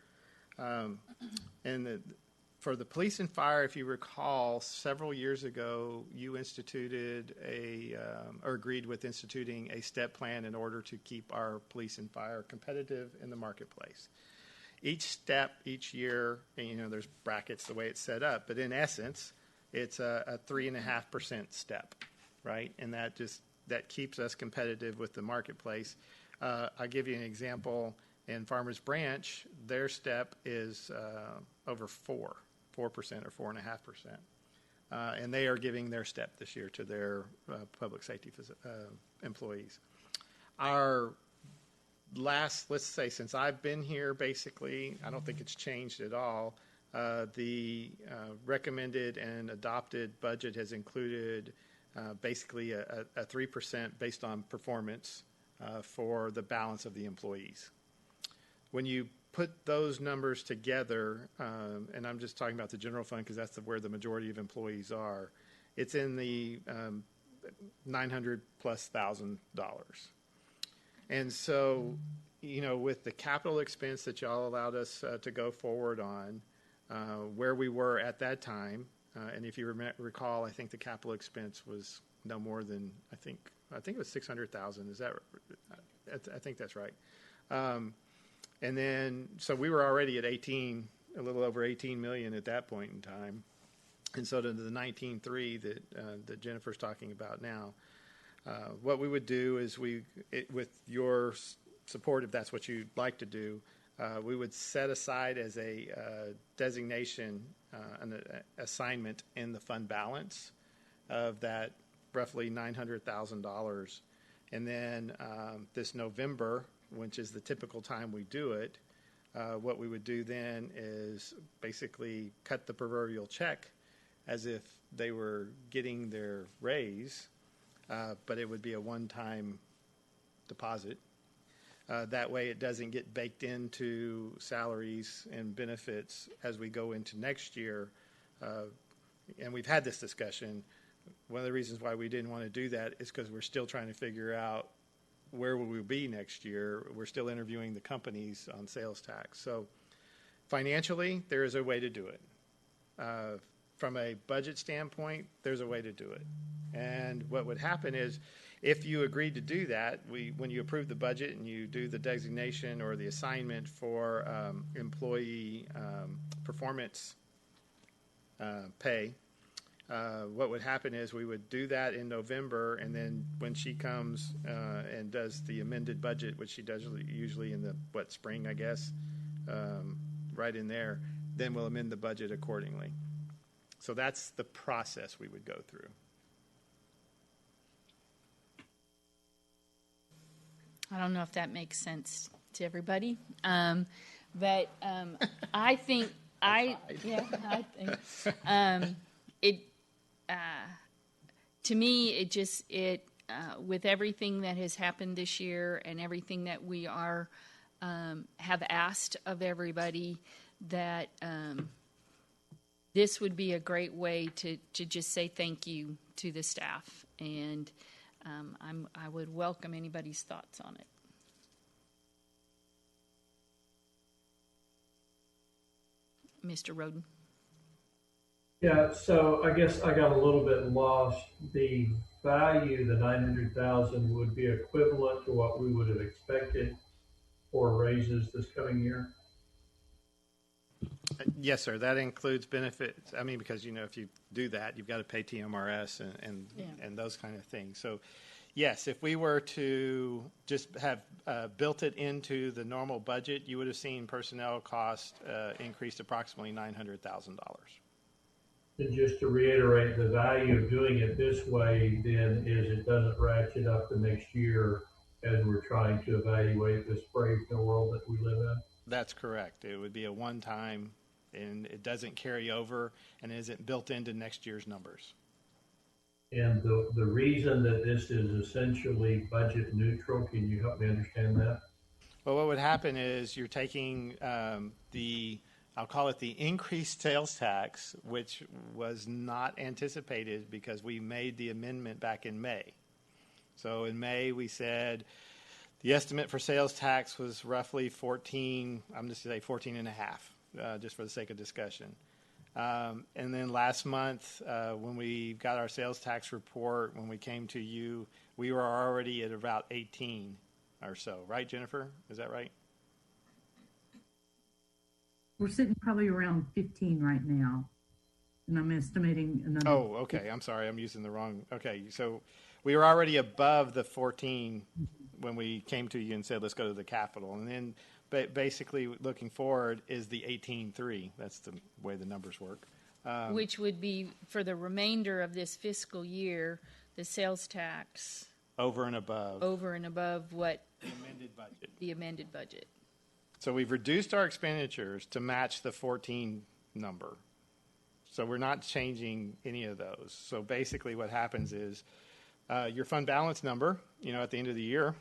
S4: For the police and fire, if you recall, several years ago, you instituted or agreed with instituting a step plan in order to keep our police and fire competitive in the marketplace. Each step, each year, and, you know, there's brackets the way it's set up, but in essence, it's a 3.5% step, right? And that keeps us competitive with the marketplace. I'll give you an example. In Farmers Branch, their step is over 4% or 4.5%. And they are giving their step this year to their public safety employees. Our last, let's say, since I've been here, basically, I don't think it's changed at all. The recommended and adopted budget has included basically a 3% based on performance for the balance of the employees. When you put those numbers together, and I'm just talking about the general fund because that's where the majority of employees are, it's in the $900,000+. And so, you know, with the capital expense that y'all allowed us to go forward on, where we were at that time, and if you recall, I think the capital expense was no more than, I think it was $600,000. Is that? I think that's right. And then, so we were already at a little over 18 million at that point in time. And so to the 19.3 that Jennifer's talking about now, what we would do is with your support, if that's what you'd like to do, we would set aside as a designation, an assignment in the fund balance of that roughly $900,000. And then this November, which is the typical time we do it, what we would do then is basically cut the proverbial check as if they were getting their raise, but it would be a one-time deposit. That way it doesn't get baked into salaries and benefits as we go into next year. And we've had this discussion. One of the reasons why we didn't want to do that is because we're still trying to figure out where will we be next year. We're still interviewing the companies on sales tax. So financially, there is a way to do it. From a budget standpoint, there's a way to do it. And what would happen is, if you agreed to do that, when you approve the budget and you do the designation or the assignment for employee performance pay, what would happen is we would do that in November, and then when she comes and does the amended budget, which she does usually in the spring, I guess, right in there, then we'll amend the budget accordingly. So that's the process we would go through.
S1: I don't know if that makes sense to everybody, but I think to me, it with everything that has happened this year and everything that we are have asked of everybody, that this would be a great way to just say thank you to the staff, and I would welcome anybody's thoughts on it. Mr. Roden.
S5: Yeah, so I guess I got a little bit lost. The value, the 900,000, would be equivalent to what we would have expected for raises this coming year.
S4: Yes, sir. That includes benefits. I mean, because if you do that, you've got to pay TMRS and those kind of things. So, yes, if we were to just have built it into the normal budget, you would have seen personnel cost increased approximately $900,000.
S5: And just to reiterate, the value of doing it this way then is it doesn't ratchet up the next year as we're trying to evaluate this brave new world that we live in.
S4: That's correct. It would be a one-time, and it doesn't carry over and isn't built into next year's numbers.
S5: And the reason that this is essentially budget neutral, can you help me understand that?
S4: Well, what would happen is you're taking I'll call it the increased sales tax, which was not anticipated because we made the amendment back in May. So in May, we said the estimate for sales tax was roughly 14, I'm just going to say 14 and a half, just for the sake of discussion. And then last month, when we got our sales tax report, when we came to you, we were already at about 18 or so. Right, Jennifer? Is that right?
S3: We're sitting probably around 15 right now, and I'm estimating another.
S4: Oh, okay. I'm sorry. I'm using the wrong. Okay. So we were already above the 14 when we came to you and said, let's go to the Capitol. And then basically looking forward is the 18.3. That's the way the numbers work.
S1: Which would be for the remainder of this fiscal year, the sales tax
S4: over and above
S1: what
S4: the amended budget.
S1: the amended budget.
S4: So we've reduced our expenditures to match the 14 number. So we're not changing any of those. So basically what happens is your fund balance number, at the end of the year,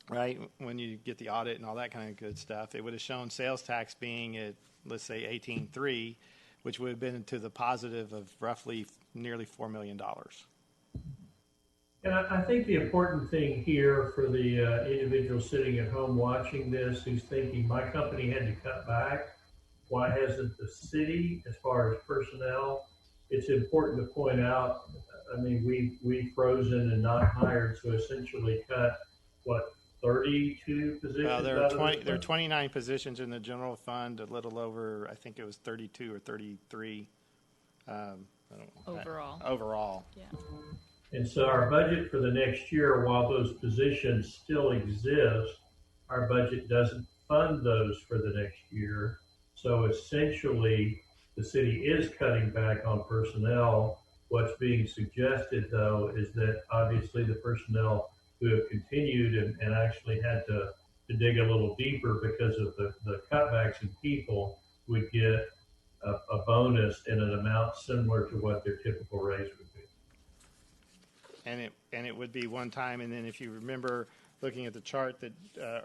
S4: right, when you get the audit and all that kind of good stuff, it would have shown sales tax being at, let's say, 18.3, which would have been to the positive of roughly nearly $4 million.
S5: And I think the important thing here for the individual sitting at home watching this who's thinking, my company had to cut back, why hasn't the city as far as personnel? It's important to point out, I mean, we've frozen and not hired, so essentially cut, 32 positions?
S4: There are 29 positions in the general fund, a little over, I think it was 32 or 33
S1: overall.
S4: Overall.
S1: Yeah.
S5: And so our budget for the next year, while those positions still exist, our budget doesn't fund those for the next year. So essentially, the city is cutting back on personnel. What's being suggested, though, is that obviously the personnel who have continued and actually had to dig a little deeper because of the cutbacks in people would get a bonus in an amount similar to what their typical raise would be.
S4: And it would be one time, and then if you remember looking at the chart that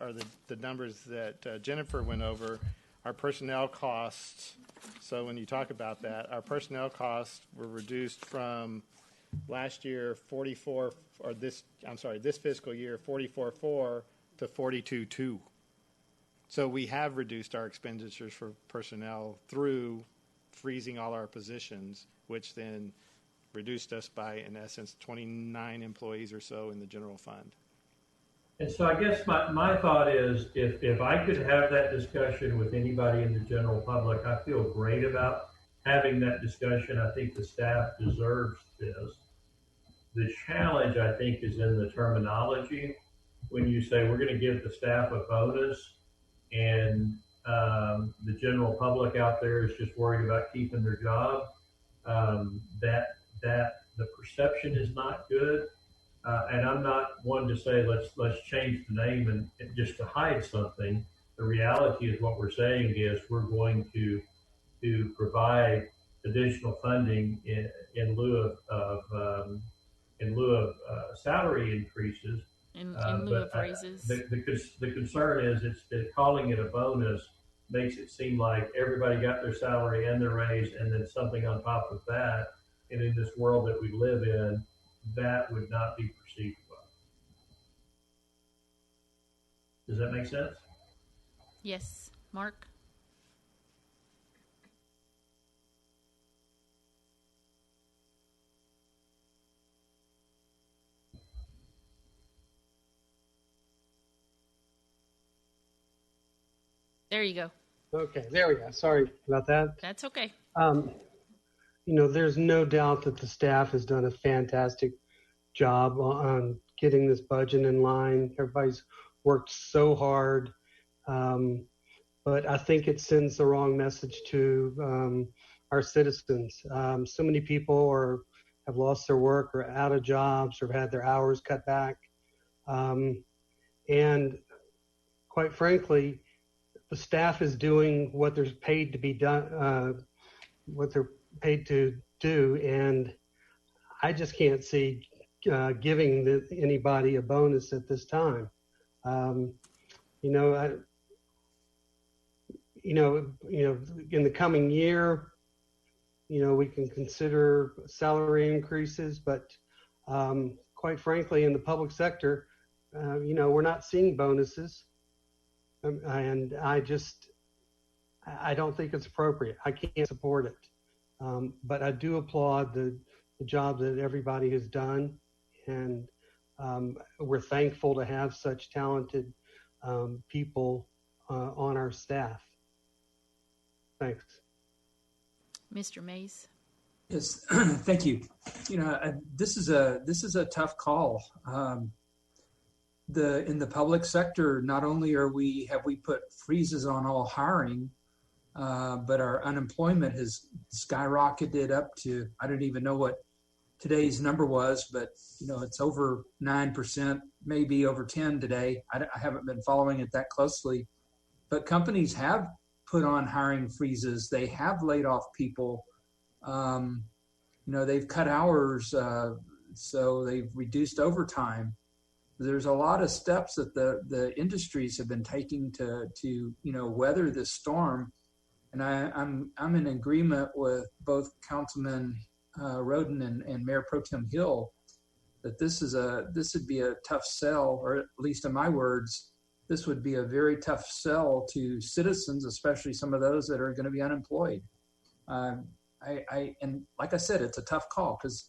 S4: or the numbers that Jennifer went over, our personnel costs. So when you talk about that, our personnel costs were reduced from last year 44 or this fiscal year 44.4 to 42.2. So we have reduced our expenditures for personnel through freezing all our positions, which then reduced us by, in essence, 29 employees or so in the general fund.
S5: And so I guess my thought is if I could have that discussion with anybody in the general public, I feel great about having that discussion. I think the staff deserves this. The challenge, I think, is in the terminology. When you say we're going to give the staff a bonus and the general public out there is just worried about keeping their job, that the perception is not good. And I'm not one to say let's change the name and just to hide something. The reality is what we're saying is we're going to provide additional funding in lieu of salary increases.
S1: In lieu of raises.
S5: The concern is calling it a bonus makes it seem like everybody got their salary and their raise and then something on top of that. And in this world that we live in, that would not be perceived well. Does that make sense?
S1: Yes. Mark? There you go.
S7: Okay, there we go. Sorry about that.
S1: That's okay.
S7: There's no doubt that the staff has done a fantastic job on getting this budget in line. Everybody's worked so hard. But I think it sends the wrong message to our citizens. So many people have lost their work or out of jobs or had their hours cut back. And quite frankly, the staff is doing what they're paid to be done, what they're paid to do, and I just can't see giving anybody a bonus at this time. In the coming year, we can consider salary increases, but quite frankly, in the public sector, we're not seeing bonuses. And I don't think it's appropriate. I can't support it. But I do applaud the job that everybody has done. And we're thankful to have such talented people on our staff. Thanks.
S1: Mr. Mays?
S2: Yes, thank you. This is a tough call. In the public sector, not only have we put freezes on all hiring, but our unemployment has skyrocketed up to, I don't even know what today's number was, but it's over 9%, maybe over 10 today. I haven't been following it that closely, but companies have put on hiring freezes. They have laid off people. They've cut hours, so they've reduced overtime. There's a lot of steps that the industries have been taking to weather this storm, and I'm in agreement with both Councilman Roden and Mayor Pro Tem Hill that this would be a tough sell, or at least in my words, this would be a very tough sell to citizens, especially some of those that are going to be unemployed. And like I said, it's a tough call because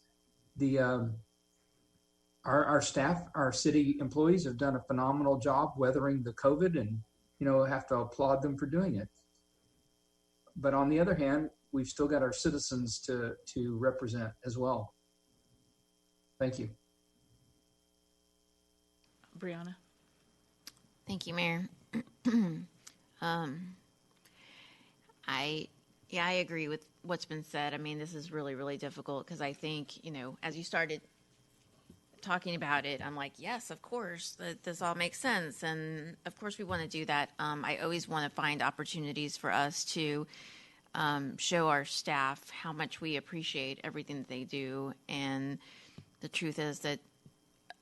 S2: our staff, our city employees have done a phenomenal job weathering the COVID, and have to applaud them for doing it. But on the other hand, we've still got our citizens to represent as well. Thank you.
S1: Brianna?
S8: Thank you, Mayor. I agree with what's been said. I mean, this is really, really difficult because I think, you know, as you started talking about it, I'm like, yes, of course, this all makes sense. And of course we want to do that. I always want to find opportunities for us to show our staff how much we appreciate everything that they do. And the truth is that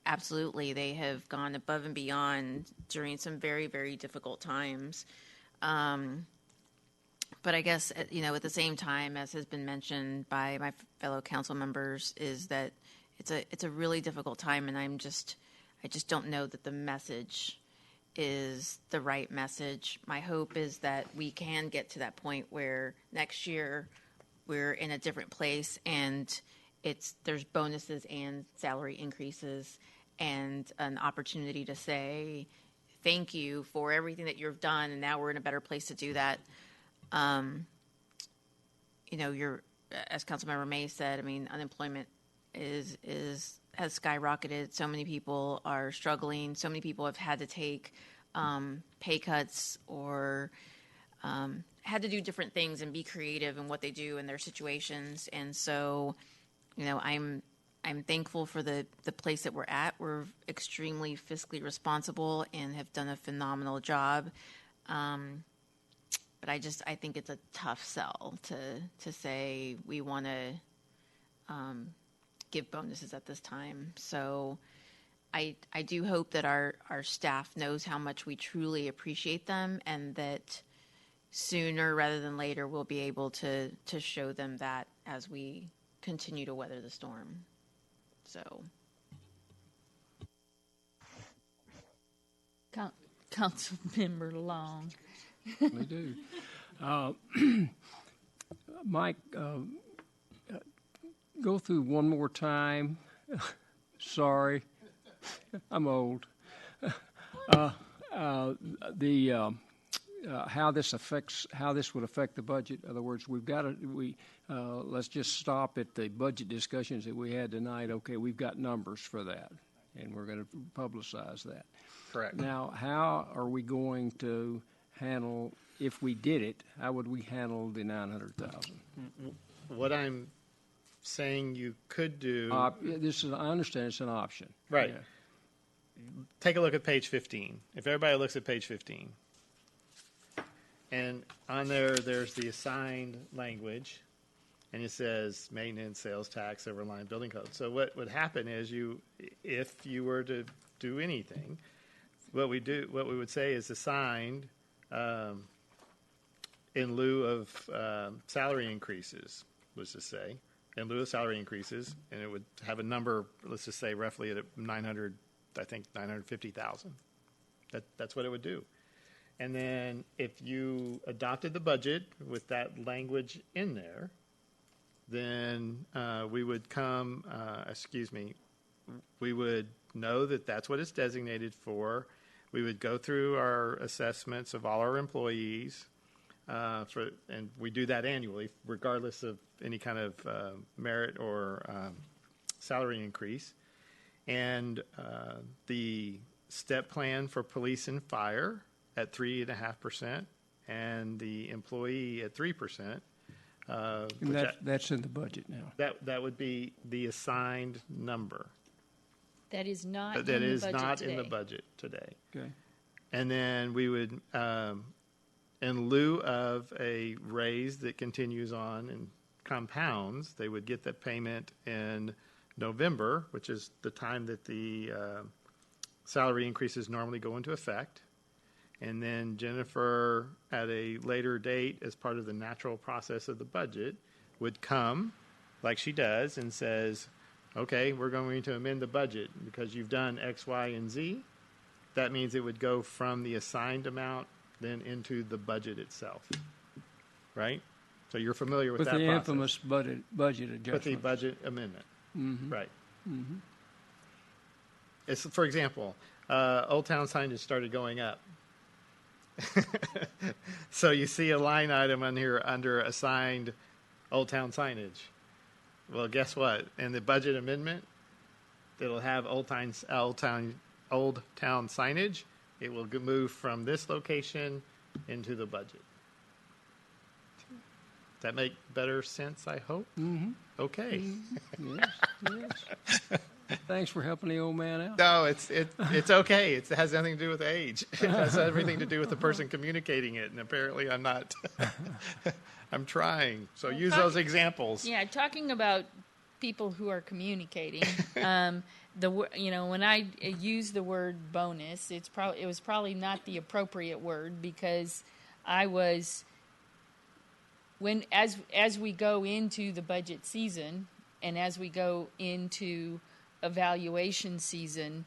S8: absolutely they have gone above and beyond during some very, very difficult times. But I guess, you know, at the same time, as has been mentioned by my fellow council members, is that it's a really difficult time, and I just don't know that the message is the right message. My hope is that we can get to that point where next year we're in a different place, and there's bonuses and salary increases and an opportunity to say thank you for everything that you've done, and now we're in a better place to do that. You know, as Councilmember May said, I mean, unemployment has skyrocketed. So many people are struggling. So many people have had to take pay cuts or had to do different things and be creative in what they do in their situations. And so, you know, I'm thankful for the place that we're at. We're extremely fiscally responsible and have done a phenomenal job. But I think it's a tough sell to say we want to give bonuses at this time. So I do hope that our staff knows how much we truly appreciate them, and that sooner rather than later we'll be able to show them that as we continue to weather the storm. So.
S1: Councilmember Long.
S9: They do. Mike, go through one more time. Sorry, I'm old. How this would affect the budget. In other words, let's just stop at the budget discussions that we had tonight. Okay, we've got numbers for that, and we're going to publicize that.
S4: Correct.
S9: Now, how are we going to handle, if we did it, how would we handle the 900,000?
S4: What I'm saying you could do.
S9: I understand it's an option.
S4: Right.
S9: Yeah.
S4: Take a look at page 15. If everybody looks at page 15. And on there's the assigned language, and it says maintenance, sales tax, overline building code. So what would happen is if you were to do anything, what we would say is assigned in lieu of salary increases, let's just say, in lieu of salary increases, and it would have a number, let's just say roughly at 900, I think 950,000. That's what it would do. And then if you adopted the budget with that language in there, then we would we would know that that's what it's designated for. We would go through our assessments of all our employees, and we do that annually, regardless of any kind of merit or salary increase. And the step plan for police and fire at 3.5%, and the employee at 3%.
S9: That's in the budget now.
S4: That would be the assigned number.
S1: That is not in
S4: That
S1: the
S4: is
S1: budget
S4: not
S1: today.
S4: in the budget today.
S9: Okay.
S4: And then we would, in lieu of a raise that continues on and compounds, they would get that payment in November, which is the time that the salary increases normally go into effect. And then Jennifer, at a later date, as part of the natural process of the budget, would come, like she does, and says, okay, we're going to amend the budget because you've done X, Y, and Z. That means it would go from the assigned amount then into the budget itself, right? So you're familiar with that
S9: the
S4: process.
S9: Infamous budget adjustment.
S4: With the budget amendment,
S9: Mm-hmm.
S4: right.
S9: Mm-hmm.
S4: It's, for example, Old Town signage started going up. So you see a line item on here under assigned Old Town signage. Well, guess what? In the budget amendment, it'll have Old Town signage. It will move from this location into the budget. Does that make better sense, I hope?
S9: Mm-hmm.
S4: Okay.
S9: Mm-hmm. Yes. Thanks for helping the old man out.
S4: No, it's okay. It has nothing to do with age. It has everything to do with the person communicating it, and apparently I'm not. I'm trying. So use those examples.
S1: Yeah, talking about people who are communicating. When I use the word bonus, it was probably not the appropriate word, because I was as we go into the budget season and as we go into evaluation season,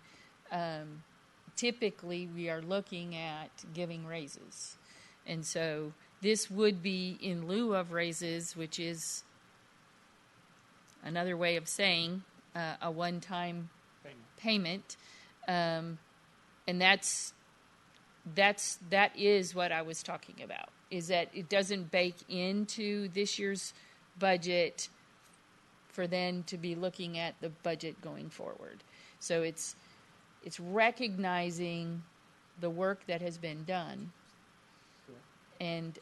S1: typically we are looking at giving raises, and so this would be in lieu of raises, which is another way of saying a one-time payment, and that is what I was talking about. Is that it doesn't bake into this year's budget for then to be looking at the budget going forward. So it's recognizing the work that has been done, and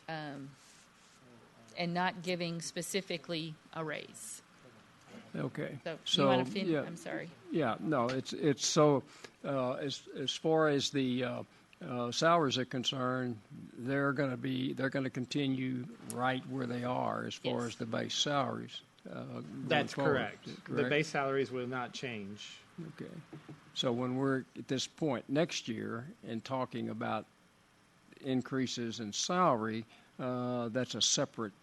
S1: not giving specifically a raise.
S9: Okay.
S1: So you want to
S9: yeah,
S1: I'm sorry.
S9: Yeah, no, it's so as far as the salaries are concerned, they're going to continue right where they are as far as the base salaries.
S4: That's
S9: forward.
S4: correct. The
S9: Correct?
S4: base salaries will not change.
S9: Okay. So when we're at this point next year and talking about increases in salary, that's a separate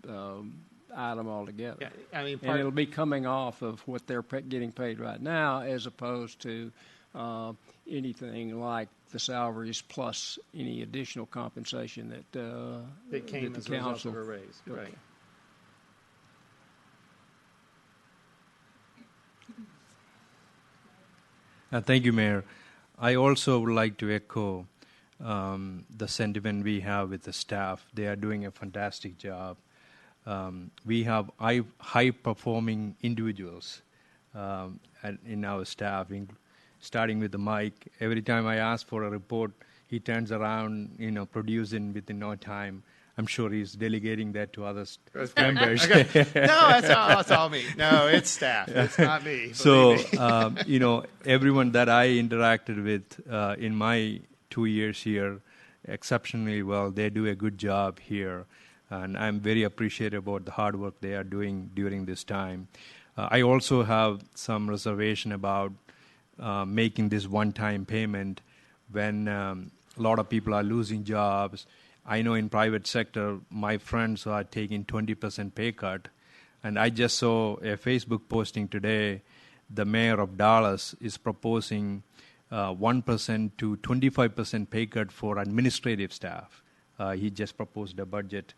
S9: item altogether.
S4: Yeah, I mean,
S9: And it'll be coming off of what they're getting paid right now, as opposed to anything like the salaries plus any additional compensation
S4: that came
S9: that
S4: as
S9: the
S4: a result
S9: council.
S4: of a raise.
S9: Okay.
S4: Right.
S6: Thank you, Mayor. I also would like to echo the sentiment we have with the staff. They are doing a fantastic job. We have high-performing individuals in our staff, starting with the Mike. Every time I ask for a report, he turns around, producing within no time. I'm sure he's delegating that to other members.
S4: Okay. No, that's all me. No, it's staff. It's not me.
S6: So, everyone that I interacted with in my 2 years here, exceptionally well. They do a good job here, and I'm very appreciative about the hard work they are doing during this time. I also have some reservation about making this one-time payment when a lot of people are losing jobs. I know in private sector, my friends are taking 20% pay cut. And I just saw a Facebook posting today. The mayor of Dallas is proposing 1% to 25% pay cut for administrative staff. He just proposed a budget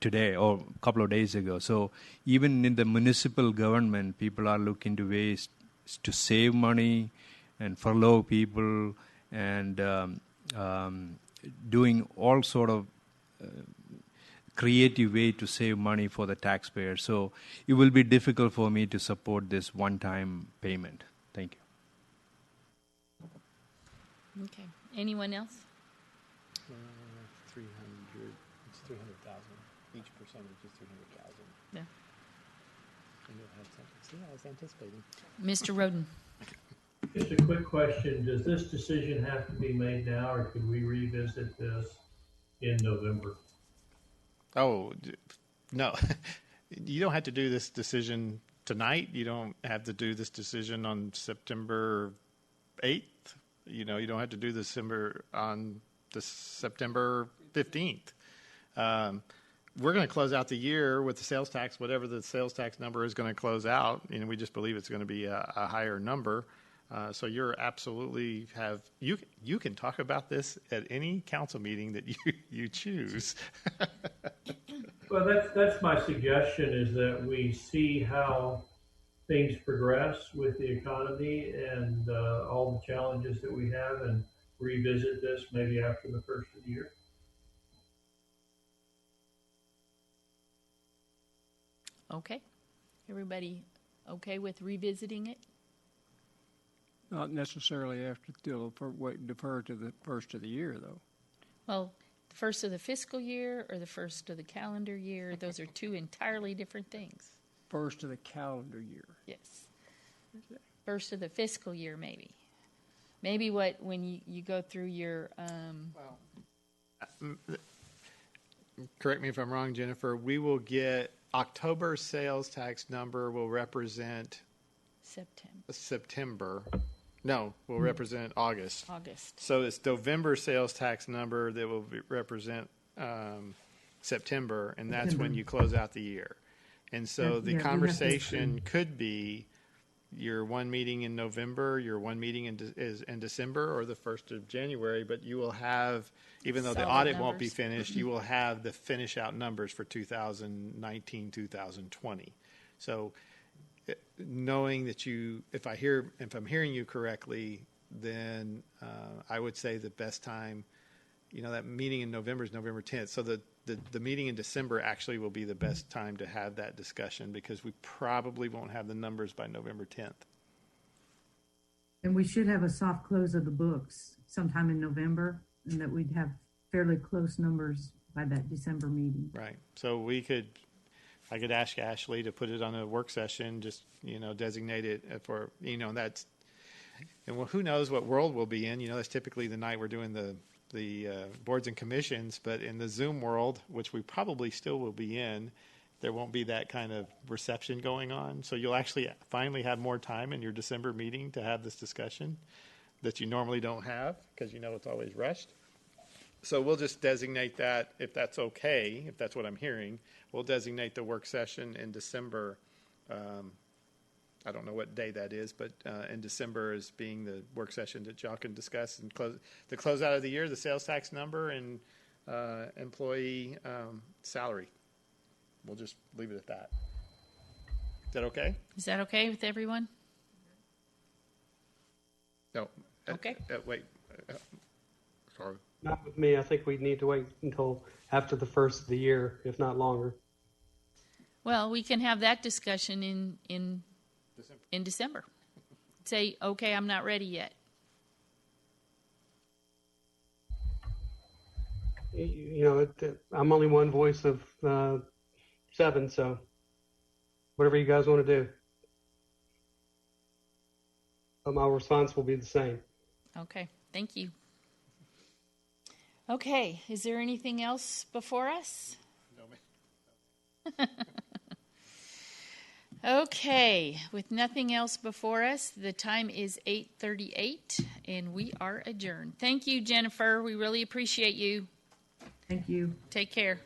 S6: today or a couple of days ago. So even in the municipal government, people are looking to ways to save money and furlough people and doing all sort of creative way to save money for the taxpayer. So it will be difficult for me to support this one-time payment. Thank you.
S1: Okay. Anyone else?
S4: 300. It's 300,000. Each percentage is 300,000.
S1: Yeah.
S4: See, I was anticipating.
S1: Mr. Roden.
S5: Just a quick question. Does this decision have to be made now, or could we revisit this in November?
S4: Oh, no. You don't have to do this decision tonight. You don't have to do this decision on September 8th. You don't have to do this on the September 15th. We're going to close out the year with the sales tax, whatever the sales tax number is going to close out, and we just believe it's going to be a higher number. So you're absolutely you can talk about this at any council meeting that you choose.
S5: Well, that's my suggestion, is that we see how things progress with the economy and all the challenges that we have, and revisit this maybe after the first of the year.
S1: Okay. Everybody okay with revisiting it?
S9: Not necessarily after, defer to the first of the year, though.
S1: Well, the first of the fiscal year or the first of the calendar year, those are two entirely different things.
S9: First of the calendar year.
S1: Yes. First of the fiscal year, maybe. Maybe when you go through your,
S4: Correct me if I'm wrong, Jennifer, we will get October sales tax number will represent September. No, will represent August. So it's November sales tax number that will represent September, and that's when you close out the year. And so the conversation could be your one meeting in November, your one meeting in December, or the 1st of January, but you will have, even though the audit won't be finished, you will have the finish out numbers for 2019, 2020. So knowing that if I'm hearing you correctly, then I would say the best time, that meeting in November is November 10th. So the meeting in December actually will be the best time to have that discussion, because we probably won't have the numbers by November 10th.
S3: And we should have a soft close of the books sometime in November, and that we'd have fairly close numbers by that December meeting.
S4: Right. So I could ask Ashley to put it on a work session, just, designate it for, that's, and well, who knows what world we'll be in. That's typically the night we're doing the boards and commissions, but in the Zoom world, which we probably still will be in, there won't be that kind of reception going on. So you'll actually finally have more time in your December meeting to have this discussion that you normally don't have, because it's always rushed. So we'll just designate that, if that's okay, if that's what I'm hearing, we'll designate the work session in December. I don't know what day that is, but in December as being the work session that y'all can discuss and close out of the year, the sales tax number and employee salary. We'll just leave it at that. Is that okay?
S1: Is that okay with everyone?
S4: No.
S1: Okay.
S4: Wait. Sorry.
S7: Not with me. I think we need to wait until after the first of the year, if not longer.
S1: Well, we can have that discussion in December. Say, okay, I'm not ready yet.
S7: I'm only one voice of 7, so whatever you guys want to do. But my response will be the same.
S1: Okay, thank you. Okay, is there anything else before us?
S4: No, ma'am.
S1: Okay, with nothing else before us, the time is 8:38 and we are adjourned. Thank you, Jennifer. We really appreciate you.
S3: Thank you.
S1: Take care.